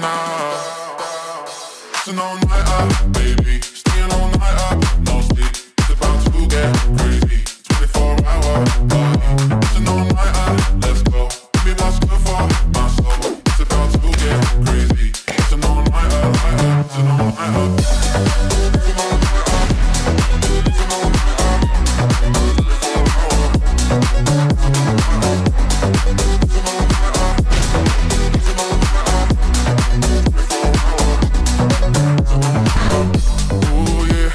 staying out. It's an all-nighter, baby. Staying all night up, no sleep. It's about to get crazy. 24-hour party. It's an all-nighter, let's go. Baby, what's good for my soul? It's about to get crazy. It's an all-nighter, it's an all-nighter. It's an all-nighter. It's an all-nighter. Ooh yeah,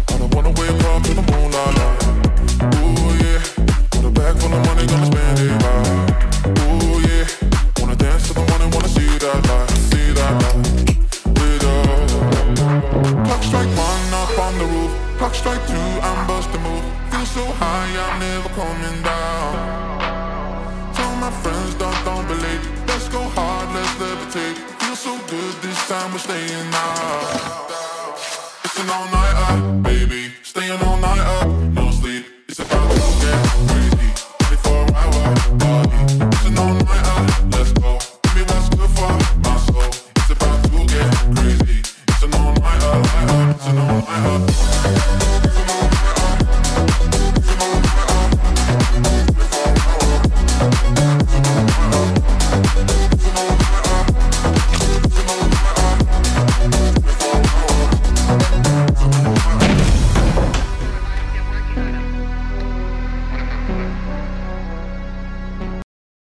I don't wanna wake up in the moonlight. Ooh yeah, got a bag full of money, gonna spend it right. Ooh yeah, wanna dance to the morning, wanna see that light with us. Clock strike one up on the roof, clock strike two, I'm busting move. Feel so high, I'm never coming down. Tell my friends, don't be late. Let's go hard, let's levitate. Feel so good, this time we're staying out. It's an all-nighter, baby. Staying